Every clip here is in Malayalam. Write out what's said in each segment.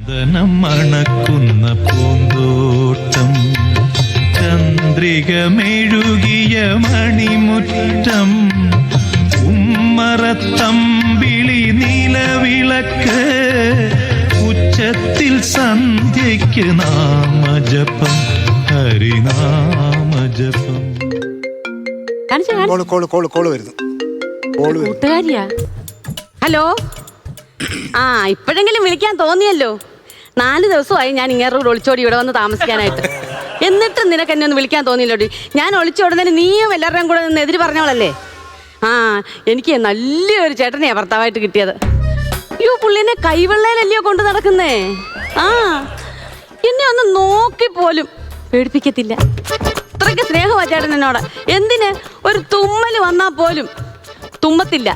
ചന്ദനം മണക്കുന്ന പൂന്തോട്ടം, ചന്ദ്രികമെഴുകിയ മണിമുറ്റം, ഉമ്മറത്തമ്പിളി നിലവിളക്ക്, ഉച്ചത്തിൽ സന്ധ്യയ്ക്ക് നാമജപം, ഹരിനാമജപം. കൂട്ടുകാരിയാ. ഹലോ. ആ, ഇപ്പോഴെങ്കിലും വിളിക്കാൻ തോന്നിയല്ലോ. 4 ദിവസമായി ഞാൻ ഇങ്ങേറോട് ഒളിച്ചോടി ഇവിടെ വന്ന് താമസിക്കാനായിട്ട്. എന്നിട്ടും നിനക്ക് എന്നെ ഒന്ന് വിളിക്കാൻ തോന്നിയില്ലോടി. ഞാൻ ഒളിച്ചോടുന്നതിന് നീയും എല്ലാവരുടെയും കൂടെ നിന്ന് എതിര് പറഞ്ഞോളല്ലേ. ആ, എനിക്ക് നല്ലൊരു ചേട്ടനെയാ ഭർത്താവായിട്ട് കിട്ടിയത്. അയ്യോ, പുള്ളിനെ കൈവെള്ളയിലല്ലയോ കൊണ്ട് നടക്കുന്നേ. ആ, എന്നെ ഒന്ന് നോക്കിപ്പോലും പേടിപ്പിക്കത്തില്ല. അത്രയ്ക്ക് സ്നേഹമാ ചേട്ടൻ എന്നോട്. എന്തിന് ഒരു തുമ്മല് വന്നാൽ പോലും തുമ്മത്തില്ല.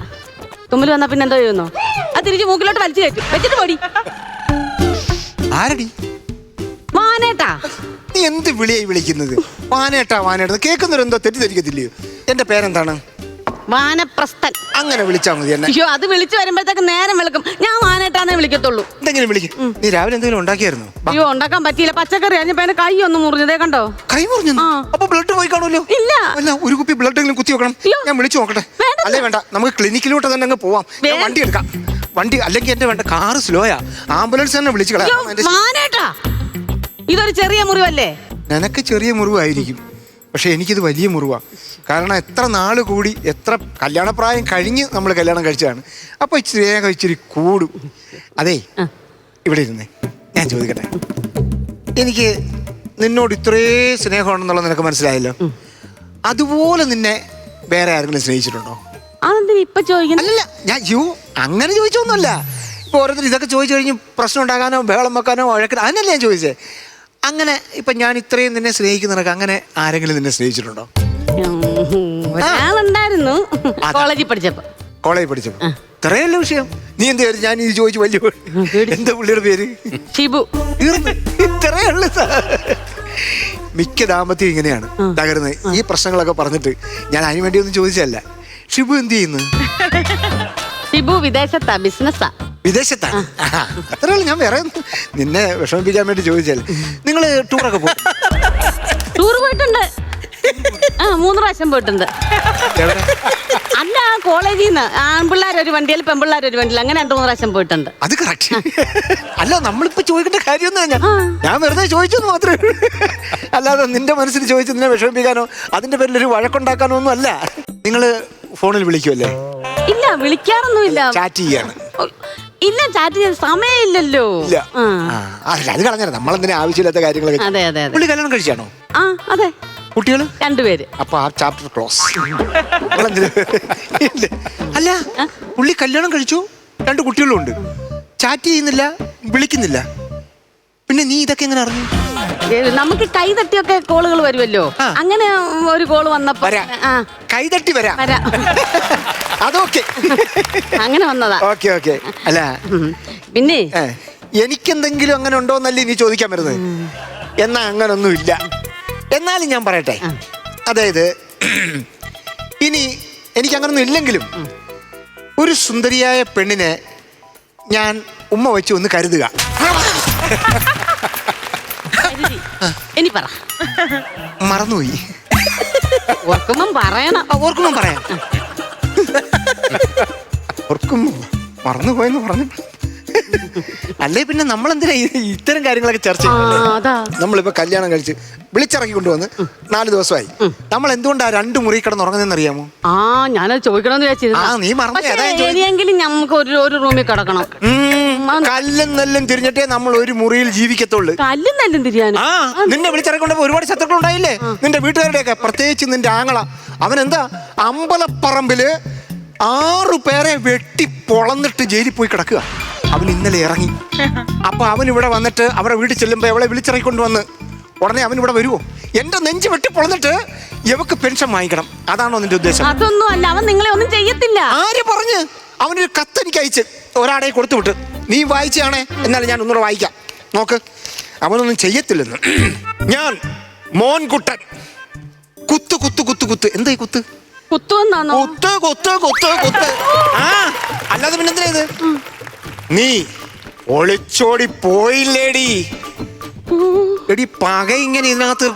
തുമ്മല് വന്നാ പിന്നെ എന്തോ ചെയ്യുന്നോ, അത് തിരിച്ച് മൂക്കിലോട്ട് വലിച്ചു കയറ്റും. വെച്ചിട്ട് പോടി. ആരടി? വാനേട്ടാ. നീ എന്ത് വിളിയായി വിളിക്കുന്നത്? വാനേട്ടാ വാനേട്ടാ കേൾക്കുന്നവരെന്തോ എന്തോ തെറ്റിദ്ധരിക്കത്തില്ലയോ? എന്റെ പേരെന്താണ്? വാനപ്രസ്ഥൻ. അങ്ങനെ വിളിച്ചാൽ മതി എന്നെ. അയ്യോ, അത് വിളിച്ചു വരുമ്പോഴത്തേക്ക് നേരം വിളിക്കും. ഞാൻ വാനേട്ടാന്നേ വിളിക്കത്തുള്ളൂ. എന്തെങ്കിലും വിളിക്കും. നീ രാവിലെ എന്തെങ്കിലും ഉണ്ടാക്കിയായിരുന്നു? അയ്യോ, ഉണ്ടാക്കാൻ പറ്റിയില്ല. പച്ചക്കറി അഞ്ഞപ്പോ എന്റെ കൈ ഒന്ന് മുറിഞ്ഞതേ കണ്ടോ. കൈ മുറിഞ്ഞു? അപ്പൊ ബ്ലഡ് പോയി കാണുമല്ലോ. ഇല്ല, അല്ല, ഒരു കുപ്പി ബ്ലഡ് എങ്കിലും കുത്തി വെക്കണം. ഞാൻ വിളിച്ചു നോക്കട്ടെ. അല്ലേ വേണ്ട, നമുക്ക് ക്ലിനിക്കിലോട്ട് തന്നെ അങ്ങ് പോവാം. വണ്ടി എടുക്കാം. വണ്ടി അല്ലെങ്കിൽ എന്റെ വേണ്ട, കാറ് സ്ലോയാ. ആംബുലൻസ് തന്നെ വിളിച്ചു കളയാം. ഇതൊരു ചെറിയ മുറിവല്ലേ? നിനക്ക് ചെറിയ മുറിവായിരിക്കും, പക്ഷെ എനിക്കിത് വലിയ മുറിവാ. കാരണം എത്ര നാള് കൂടി, എത്ര കല്യാണപ്രായം കഴിഞ്ഞ് നമ്മൾ കല്യാണം കഴിച്ചതാണ്. അപ്പൊ ഇച്ചിരി കൂടും. അതെ, ഇവിടെ ഇരുന്നേ, ഞാൻ ചോദിക്കട്ടെ. എനിക്ക് നിന്നോട് ഇത്രേ സ്നേഹമുണ്ടെന്നുള്ളത് നിനക്ക് മനസ്സിലായല്ലോ. അതുപോലെ നിന്നെ വേറെ ആരെങ്കിലും സ്നേഹിച്ചിട്ടുണ്ടോ? അല്ല, ഞാൻ അങ്ങനെ ചോദിച്ചൊന്നുമല്ല. ഇപ്പൊ ഓരോരുത്തർ ഇതൊക്കെ ചോദിച്ചു കഴിഞ്ഞ് പ്രശ്നം ഉണ്ടാകാനോ ബഹളം വെക്കാനോ വഴക്കിനോ അതിനല്ല ഞാൻ ചോദിച്ചേ. അങ്ങനെ ഇപ്പൊ ഞാൻ ഇത്രയും നിന്നെ സ്നേഹിക്കുന്നതൊക്കെ അങ്ങനെ ആരെങ്കിലും നിന്നെ സ്നേഹിച്ചിട്ടുണ്ടോ? ഉണ്ടായിരുന്നു, കോളേജിൽ പഠിച്ചപ്പോ. ഇത്രയല്ല വിഷയം. നീ എന്താ ഞാൻ ഇത് ചോദിച്ചു വലിയ എന്താ പുള്ളിയുടെ പേര്? ഷിബു. ഇത്രയുള്ളു. മിക്ക ദാമ്പത്യം ഇങ്ങനെയാണ് തകരുന്നത്. ഈ പ്രശ്നങ്ങളൊക്കെ പറഞ്ഞിട്ട് ഞാൻ അതിനു വേണ്ടി ഒന്നും ചോദിച്ചല്ല. ഷിബു എന്ത് ചെയ്യുന്നു? ഷിബു വിദേശത്താ, ബിസിനസ്സാ. വിദേശത്താണ്. അത്രയുള്ളൂ. ഞാൻ വേറെ നിന്നെ വിഷമിപ്പിക്കാൻ വേണ്ടി ചോദിച്ചല്ലേ. നിങ്ങള് ടൂറൊക്കെ ടൂർ പോയിട്ടുണ്ട്. 3 പ്രാവശ്യം പോയിട്ടുണ്ട്. അല്ല, കോളേജിൽ നിന്ന് ആൺപിള്ളേരൊരു വണ്ടിയിൽ പെൺപിള്ളേരൊരു വണ്ടിയിൽ അങ്ങനെ 2-3 പ്രാവശ്യം പോയിട്ടുണ്ട്. അത് കറക്റ്റ്. അല്ല, നമ്മളിപ്പോ ചോദിക്കേണ്ട കാര്യമൊന്നും ഞാൻ വെറുതെ ചോദിച്ചെന്ന് മാത്രമേ. അല്ലാതെ നിന്റെ മനസ്സിൽ ചോദിച്ച് നിന്നെ വിഷമിപ്പിക്കാനോ അതിന്റെ പേരിൽ ഒരു വഴക്കുണ്ടാക്കാനോ ഒന്നും അല്ല. നിങ്ങള് ഫോണിൽ വിളിക്കുമല്ലേ? ഇല്ല, വിളിക്കാറൊന്നുമില്ല. ചാറ്റ് ചെയ്യാണ്? ഇല്ല, ചാറ്റ് ചെയ്ത് സമയമില്ലല്ലോ. അത് കളഞ്ഞാൽ നമ്മളെന്തിനാ ആവശ്യമില്ലാത്ത കാര്യങ്ങളൊക്കെ. പുള്ളി കല്യാണം കഴിച്ചാണോ? അതെ. കുട്ടികള് 2 പേര്. അപ്പൊ ആ ചാപ്റ്റർ ക്ലോസ്. അല്ല, പുള്ളി കല്യാണം കഴിച്ചു, 2 കുട്ടികളും ഉണ്ട്, ചാറ്റ് ചെയ്യുന്നില്ല, വിളിക്കുന്നില്ല. പിന്നെ നീ ഇതൊക്കെ എങ്ങനെ അറിഞ്ഞു? നമുക്ക് കൈതട്ടിയൊക്കെ കോളുകൾ വരുമല്ലോ. അങ്ങനെ ഒരു കോള് വന്നപ്പോ കൈതട്ടി വരാം. അതൊക്കെ അങ്ങനെ വന്നതാ. ഓക്കെ. അല്ല, പിന്നെ എനിക്കെന്തെങ്കിലും അങ്ങനെ ഉണ്ടോന്നല്ലേ നീ ചോദിക്കാൻ വരുന്നത്? എന്നാ അങ്ങനൊന്നും ഇല്ല. എന്നാലും ഞാൻ പറയട്ടെ, അതായത് ഇനി എനിക്ക് അങ്ങനൊന്നും ഇല്ലെങ്കിലും ഒരു സുന്ദരിയായ പെണ്ണിനെ ഞാൻ ഉമ്മ വെച്ച് ഒന്ന് കരുതുക. ഇനി പറ. മറന്നുപോയി. ഓർക്കുമ്പം പറയാം. ഓർക്കുമ്പോ മറന്നുപോയെന്ന് പറഞ്ഞു. അല്ലേ പിന്നെ നമ്മളെന്തിനാ ഇത്തരം കാര്യങ്ങളൊക്കെ ചർച്ച ചെയ്യുന്നത്? നമ്മളിപ്പോ കല്യാണം കഴിച്ച് വിളിച്ചിറക്കി കൊണ്ടുവന്ന് 4 ദിവസമായി. നമ്മൾ എന്തുകൊണ്ടാ 2 മുറി കിടന്ന് ഉറങ്ങുന്നതെന്ന് അറിയാമോ? ഞാനത് ചോദിക്കണമെന്ന് വിചാരിച്ചു. നീ മറന്നു. നമുക്ക് ഒരു റൂമിൽ കിടക്കണം. കല്ലും നെല്ലും തിരിഞ്ഞിട്ടേ നമ്മൾ ഒരു മുറിയിൽ ജീവിക്കത്തുള്ളൂ. കല്ലും നെല്ലും തിരിയാൻ നിന്നെ വിളിച്ചിറക്കൊണ്ടപ്പോ ഒരുപാട് ശത്രുക്കൾ ഉണ്ടായില്ലേ നിന്റെ വീട്ടുകാരുടെയൊക്കെ? പ്രത്യേകിച്ച് നിന്റെ ആങ്ങള. അവനെന്താ അമ്പലപ്പറമ്പില് 6 പേരെ വെട്ടി പൊളന്നിട്ട് ജയിലിൽ പോയി കിടക്കുക. അവൻ ഇന്നലെ ഇറങ്ങി. അപ്പൊ അവൻ ഇവിടെ വന്നിട്ട് അവരുടെ വീട്ടിൽ ചെല്ലുമ്പോ അവളെ വിളിച്ചിറക്കിക്കൊണ്ട് വന്ന് ഉടനെ അവൻ ഇവിടെ വരുമോ? എന്റെ നെഞ്ച് വെട്ടി പൊളന്നിട്ട് ഇവക്ക് പെൻഷൻ വാങ്ങിക്കണം. അതാണോ നിന്റെ ഉദ്ദേശം? അതൊന്നും അല്ല, അവൻ നിങ്ങളെ ഒന്നും ചെയ്യത്തില്ല. ആര് പറഞ്ഞ്? അവനൊരു കത്ത് എനിക്ക് അയച്ച് ഒരാടെ കൊടുത്തു വിട്ട്. നീ വായിച്ചാണേ, എന്നാലും ഞാൻ ഒന്നുകൂടെ വായിക്കാം. നോക്ക്, അവനൊന്നും ചെയ്യത്തില്ലെന്ന്. ഞാൻ മോൻകുട്ടൻ കുത്ത് കുത്ത് കുത്ത് കുത്ത്. എന്താ ഈ കുത്ത്? കുത്ത് കുത്ത് കുത്ത് കുത്ത്. അല്ലാതെ പിന്നെന്തിനാ ഇത്? നീ ഒളിച്ചോടി പോയില്ലേടി. എടി പക ഇങ്ങനെ ഇതിനകത്ത്.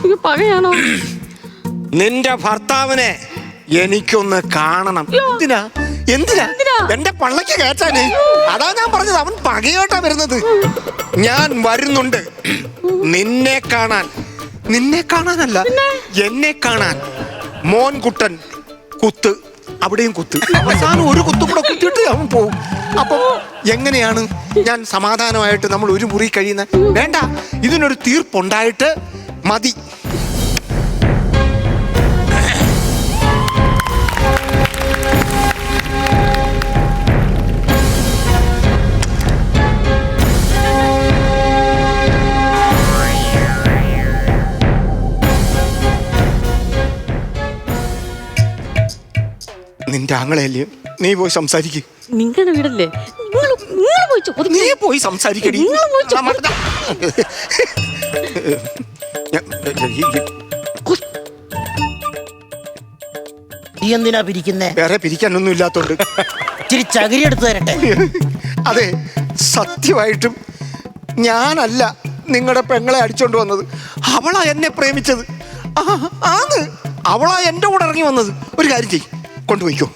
ഇത് പകയാണോ? നിന്റെ ഭർത്താവിനെ എനിക്കൊന്ന് കാണണം. എന്തിനാ എന്തിനാ എന്റെ പള്ളക്ക് കയറ്റാന്? അതാ ഞാൻ പറഞ്ഞത്, അവൻ പകയോട്ടാ വരുന്നത്. ഞാൻ വരുന്നുണ്ട് നിന്നെ കാണാൻ. നിന്നെ കാണാനല്ല, എന്നെ കാണാൻ. മോൻകുട്ടൻ കുത്ത്, അവിടെയും കുത്ത്. അവസാനം ഒരു കുത്തും കൂടെ കുത്തിയിട്ട് അവൻ പോവും. അപ്പം എങ്ങനെയാണ് ഞാൻ സമാധാനമായിട്ട് നമ്മൾ ഒരു മുറി കഴിയുന്ന? വേണ്ട, ഇതിനൊരു തീർപ്പുണ്ടായിട്ട് മതി. നിന്റെ ആങ്ങളെയല്ലേ, നീ പോയി സംസാരിക്ക്. നിങ്ങളുടെ വീടല്ലേ, നിങ്ങൾ പോയി ചോദിക്ക്. നീ പോയി സംസാരിക്കടി. നിങ്ങൾ പോയി ചോദിക്ക്. നീ എന്തിനാ പിരിക്കുന്നേ? വേറെ പിരിക്കാനൊന്നും ഇല്ലാത്തോണ്ട്. ഇച്ചിരി ചകിരി എടുത്തു തരട്ടെ. അതെ, സത്യമായിട്ടും ഞാനല്ല നിങ്ങളുടെ പെങ്ങളെ അടിച്ചോണ്ട് വന്നത്. അവളാ എന്നെ പ്രേമിച്ചത്. ആന്ന്, അവളാ എന്റെ കൂടെ ഇറങ്ങി വന്നത്. ഒരു കാര്യം ചെയ്യും, കൊണ്ടുപോയിക്കോ.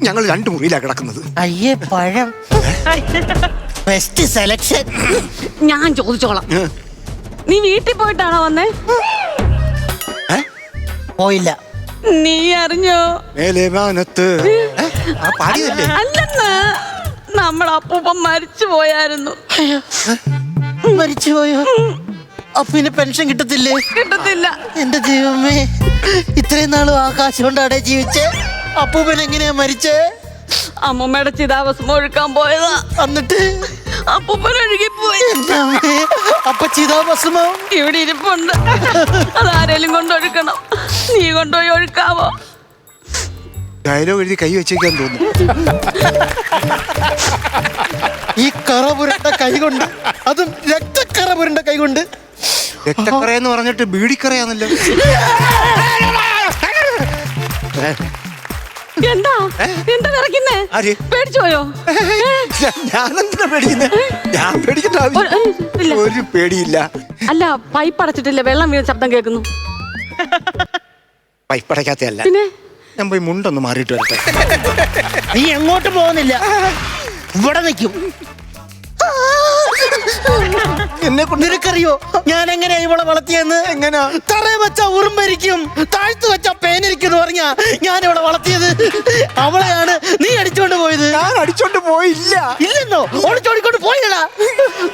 ഞങ്ങൾ 2 മുറിയിലാണ് കിടക്കുന്നത്. അയ്യേ പഴം. Best selection. ഞാൻ ചോദിച്ചോളാം. നീ വീട്ടിൽ പോയിട്ടാണോ വന്നേ? പോയില്ല. നീ അറിഞ്ഞോ? മേലെ മാനത്ത് ആ പാടിയതല്ലേ? അല്ലെന്ന്, നമ്മുടെ അപ്പൂപ്പൻ മരിച്ചു പോയായിരുന്നു. മരിച്ചുപോയോ? അപ്പൊ ഇനി പെൻഷൻ കിട്ടത്തില്ലേ? കിട്ടത്തില്ല. എന്റെ ദൈവമേ, ഇത്രയും നാളും ആകാശം കൊണ്ടാടെ ജീവിച്ചേ. അപ്പൂപ്പൻ എങ്ങനെയാ മരിച്ചേ? അമ്മൂമ്മയുടെ ചിതാഭസ്മം ഒഴുക്കാൻ പോയതാ. എന്നിട്ട് അപ്പൂപ്പൻ ഒഴുകിപ്പോയി. എന്റെ അമ്മേ, അപ്പൊ ചിതാഭസ്മം ഇവിടെ ഇരിപ്പുണ്ട്. അതാരേലും കൊണ്ടൊഴുക്കണം. നീ കൊണ്ടുപോയി ഒഴുക്കാവോ? ഡയലോഗ് എഴുതി കൈ വെച്ചേക്കാൻ തോന്നുന്നു. ഈ കറ പുരണ്ട കൈ കൊണ്ട്, അതും രക്തക്കറ പുരണ്ട കൈ കൊണ്ട്. രക്തക്കറയെന്ന് പറഞ്ഞിട്ട് ബീഡിക്കറയാണല്ലോ. എന്താ എന്താ വിറയ്ക്കുന്നേ? ആര്? പേടിച്ചു പോയോ? ഞാനെന്തിനാ പേടിക്കുന്നത്? ഞാൻ പേടിക്കേണ്ട ഇല്ല. ആവശ്യം ഒരു പേടിയില്ല. അല്ല, പൈപ്പ് അടച്ചിട്ടില്ല, വെള്ളം വീണ ശബ്ദം കേൾക്കുന്നു. പൈപ്പടയ്ക്കാത്തല്ല. പിന്നെ ഞാൻ പോയി മുണ്ടൊന്ന് മാറിയിട്ട് വരട്ടെ. നീ എങ്ങോട്ട് പോകുന്നില്ല, ഇവിടെ നിൽക്കും. എന്നെ കൊണ്ട് നിനക്കറിയോ ഞാൻ എങ്ങനെയാ ഇവളെ വളർത്തിയെന്ന്? എങ്ങനാ? തറയെ വെച്ച ഉറുമ്പരിക്കും, താഴ്ത്തു വെച്ച പേനിരിക്കും എന്ന് പറഞ്ഞാ ഞാൻ ഇവളെ വളർത്തിയത്. അവളെയാണ് നീ അടിച്ചോണ്ട് പോയത്. ഞാൻ അടിച്ചോണ്ട് പോയില്ല. ഇല്ലെന്നോ? ഓടിച്ചോടിക്കൊണ്ട് പോയില്ലടാ.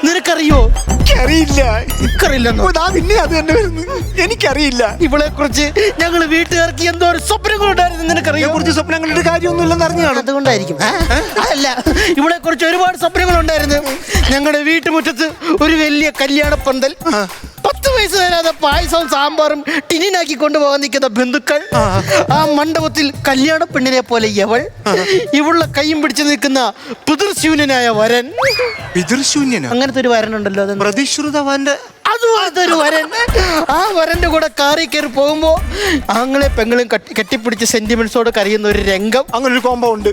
നിനക്കറിയോ? എനിക്കറിയില്ല. നിനക്കറിയില്ലെന്നോ? പിന്നെ അത് തന്നെ വരുന്നു. എനിക്കറിയില്ല. ഇവളെ കുറിച്ച് ഞങ്ങൾ വീട്ടുകാർക്ക് എന്തോ ഒരു സ്വപ്നങ്ങളുണ്ടായിരുന്നു. നിനക്കറിയോ? കുറിച്ച് സ്വപ്നം കണ്ടിട്ട് കാര്യമൊന്നുമില്ലെന്ന് അറിഞ്ഞാണ്. അതുകൊണ്ടായിരിക്കും. അല്ല, ഇവളെ കുറിച്ച് ഒരുപാട് സ്വപ്നങ്ങളുണ്ടായിരുന്നു. ഞങ്ങളുടെ വീട്ടുമുറ്റത്ത് ഒരു വലിയ കല്യാണ പന്തൽ, 10 വയസ്സ് തരാതെ പായസവും സാമ്പാറും ടിനിനാക്കി കൊണ്ടുപോകാൻ നിൽക്കുന്ന ബന്ധുക്കൾ, ആ മണ്ഡപത്തിൽ കല്യാണ പെണ്ണിനെ പോലെ യവൾ, ഇവളുടെ കൈയും പിടിച്ചു നിൽക്കുന്ന പിതൃശൂന്യനായ വരൻ. പിതൃശൂന്യനാ? അങ്ങനത്തെ ഒരു വരനുണ്ടല്ലോ, അത് പ്രതിശ്രുതവാന്റെ അതുപോലത്തെ ഒരു വരൻ. ആ വരന്റെ കൂടെ കാറി കയറി പോകുമ്പോ ആങ്ങളെ പെങ്ങളും കെട്ടിപ്പിടിച്ച് സെന്റിമെന്റ്സോട് കരയുന്ന ഒരു രംഗം. അങ്ങനെ ഒരു കോംബോ ഉണ്ട്.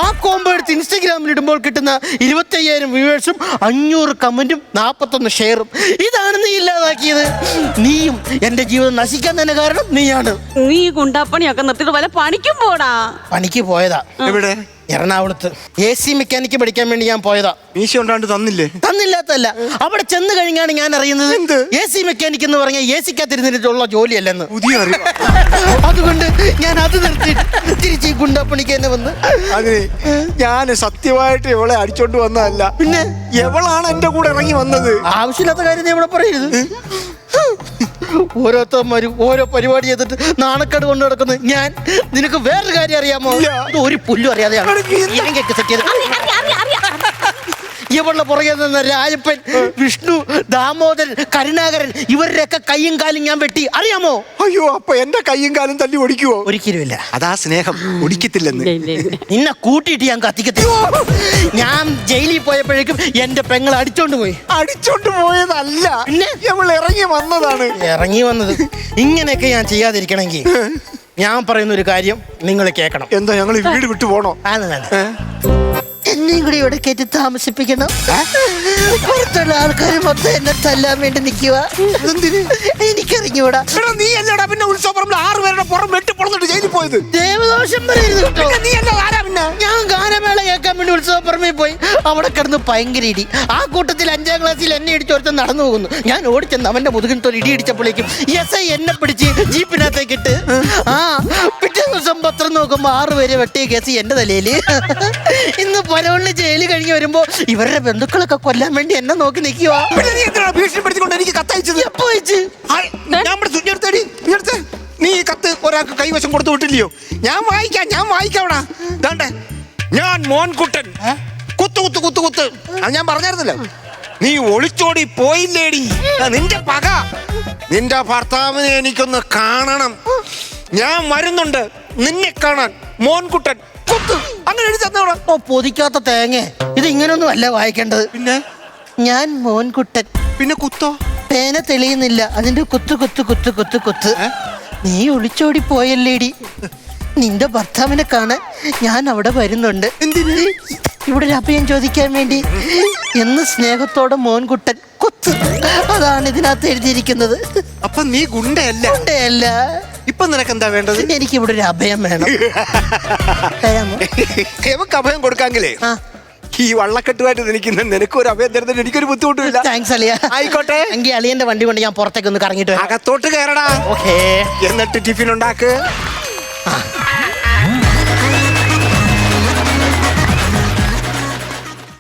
ആ കോംബോ എടുത്ത് ഇൻസ്റ്റഗ്രാമിൽ ഇടുമ്പോൾ കിട്ടുന്ന 25,000 വ്യൂവേഴ്സും 500 കമന്റും 41 ഷെയറും. ഇതാണ് നീ ഇല്ലാതാക്കിയത്. നീയും എന്റെ ജീവിതം നശിക്കാൻ തന്നെ കാരണം നീയാണ്. നീ ഗുണ്ടാപ്പണിയൊക്കെ നിർത്തിയിട്ട് വല്ല പണിക്കും പോടാ. പണിക്ക് പോയതാ. എവിടെ? എറണാകുളത്ത് AC മെക്കാനിക്ക് പഠിക്കാൻ വേണ്ടി ഞാൻ പോയതാ. മീശ ഉണ്ടാണ്ട് തന്നില്ലേ? തന്നില്ലാത്തല്ല, അവിടെ ചെന്ന് കഴിഞ്ഞാണ് ഞാൻ അറിയുന്നത് എന്ത്? AC മെക്കാനിക് എന്ന് പറഞ്ഞാൽ AC-ക്കകത്തിരുന്നിട്ടുള്ള ജോലിയല്ലെന്ന്. പുതിയ അറിവ്. അതുകൊണ്ട് ഞാൻ അത് നിർത്തിയിട്ട് തിരിച്ച് ഈ ഗുണ്ടാപ്പണിക്ക് തന്നെ വന്ന്. അതിന് ഞാൻ സത്യമായിട്ട് ഇവളെ അടിച്ചോണ്ട് വന്നതല്ല. പിന്നെ എവളാണ് എന്റെ കൂടെ ഇറങ്ങി വന്നത്. ആവശ്യമില്ലാത്ത കാര്യം നീ ഇവിടെ പറയരുത്. ഓരോരുത്തന്മാരും ഓരോ പരിപാടി ചെയ്തിട്ട് നാണക്കേട് കൊണ്ട് നടക്കുന്നു. ഞാൻ നിനക്ക് വേറൊരു കാര്യം അറിയാമോ? ഇത് ഒരു പുല്ലും അറിയാതെയാണ് സെറ്റ് ചെയ്ത്. ഇവളുടെ പുറകെ നിന്ന രാജപ്പൻ, വിഷ്ണു, ദാമോദരൻ, കരുണാകരൻ, ഇവരുടെയൊക്കെ കയ്യും കാലും ഞാൻ വെട്ടി. അറിയാമോ? അയ്യോ, അപ്പൊ എന്റെ കയ്യും കാലും തല്ലി ഒടിക്കുവോ? ഒരിക്കലുമില്ല. അതാ സ്നേഹം, ഒടിക്കത്തില്ലെന്ന്. നിന്നെ കൂട്ടിയിട്ട് ഞാൻ കത്തിക്കത്തില്ല. ഞാൻ ജയിലിൽ പോയപ്പോഴേക്കും എന്റെ പെങ്ങളെ അടിച്ചോണ്ട് പോയി. അടിച്ചോണ്ട് പോയതല്ല, പിന്നെ ഇവൾ ഇറങ്ങി വന്നതാണ്. ഇറങ്ങി വന്നത്. ഇങ്ങനെയൊക്കെ ഞാൻ ചെയ്യാതിരിക്കണമെങ്കിൽ ഞാൻ പറയുന്ന ഒരു കാര്യം നിങ്ങൾ കേൾക്കണം. എന്താ, ഞങ്ങൾ വീട് വിട്ടു പോണോ? എന്നെയും കൂടി ഇവിടെ കയറ്റി താമസിപ്പിക്കണം. പുറത്തുള്ള ആൾക്കാർ മൊത്തം എന്നെ തല്ലാൻ വേണ്ടി നിൽക്കുക. എനിക്കറിഞ്ഞൂടാ. നീ അല്ലടാ പിന്നെ ഉത്സവപ്പറമ്പിൽ 6 പേരുടെ പുറം വെട്ടിപ്പൊളന്നിട്ട് ജയിലിൽ പോയത്. ദേവദോഷം പറയരുത് കേട്ടോ. നീ അല്ല ആരാ പിന്നെ? ഞാൻ ഗാനമേള കേൾക്കാൻ വേണ്ടി ഉത്സവപ്പറമ്പിൽ പോയി. അവിടെ കിടന്ന് ഭയങ്കര ഇടി. ആ കൂട്ടത്തിൽ 5ാം ക്ലാസ്സിൽ എന്നെ ഇടിച്ചോർത്ത് നടന്നു പോകുന്നു. ഞാൻ ഓടിച്ചെന്ന് അവന്റെ മുതുകിൻ തോൽ ഇടി ഇടിച്ചപ്പോഴേക്കും SI എന്നെ പിടിച്ച് ജീപ്പിനകത്തേക്ക് ഇട്ട്. പിറ്റേ ദിവസം പത്രം നോക്കുമ്പോ 6 പേര് വെട്ടിയ കേസ് എന്റെ തലയില്. ഇന്ന് പലവണ്ണി ജയിലിൽ കഴിഞ്ഞ് വരുമ്പോ ഇവരുടെ ബന്ധുക്കളൊക്കെ കൊല്ലാൻ വേണ്ടി എന്നെ നോക്കി നിൽക്കുക. ഭീഷണിപ്പെടുത്തിക്കൊണ്ട് എനിക്ക് കത്തയച്ചത് എപ്പോ വെച്ച് നീ ഈ കത്ത് ഒരാൾക്ക് കൈവശം കൊടുത്തു വിട്ടില്ലയോ? ഞാൻ വായിക്കാവടാ. ഞാൻ മോൻകുട്ടൻ കുത്ത് കുത്ത് കുത്ത് കുത്ത്. അത് ഞാൻ പറഞ്ഞായിരുന്നല്ലോ. നീ ഒളിച്ചോടി പോയില്ലേടി. നിന്റെ പക. നിന്റെ ഭർത്താവിനെ എനിക്കൊന്ന് കാണണം. ഞാൻ വരുന്നുണ്ട് നിന്നെ കാണാൻ. മോൻകുട്ടൻ കുത്ത്. അങ്ങനെ എഴുതി തന്നോളാം. പൊതിക്കാത്ത തേങ്ങ. ഇത് ഇങ്ങനൊന്നും അല്ല വായിക്കേണ്ടത്. പിന്നെ ഞാൻ മോൻകുട്ടൻ. പിന്നെ കുത്തോ? പേന തെളിയുന്നില്ല. അതിന്റെ കുത്ത് കുത്ത് കുത്ത് കുത്ത് കുത്ത്. നീ ഒളിച്ചോടി പോയല്ലേടി. നിന്റെ ഭർത്താവിനെ കാണാൻ ഞാൻ അവിടെ വരുന്നുണ്ട്. എന്തിന്? ഇവിടെ ഒരു അഭയം ചോദിക്കാൻ വേണ്ടി. എന്ന് സ്നേഹത്തോടെ മോൻകുട്ടൻ കുത്ത്. അതാണ് ഇതിനകത്ത് എഴുതിയിരിക്കുന്നത്. അപ്പൊ നീ ഗുണ്ടയല്ല? ഗുണ്ടയല്ല. ഇപ്പൊ നിനക്ക് എന്താ വേണ്ടത്? എനിക്ക് ഇവിടെ ഒരു അഭയം വേണം. എവക്ക് അഭയം കൊടുക്കാങ്കിലേ ഈ വള്ളക്കെട്ടുമായിട്ട് നിനക്ക് ഒരു അഭയം തരുന്നതിന് എനിക്കൊരു ബുദ്ധിമുട്ടില്ല. താങ്ക്സ് അളിയ. ആയിക്കോട്ടെ. എങ്കിൽ അളിയന്റെ വണ്ടി കൊണ്ട് ഞാൻ പുറത്തേക്ക് ഒന്ന് കറങ്ങിട്ട് അകത്തോട്ട് കയറടാ. ഓക്കേ. എന്നിട്ട് ടിഫിൻ ഉണ്ടാക്ക്.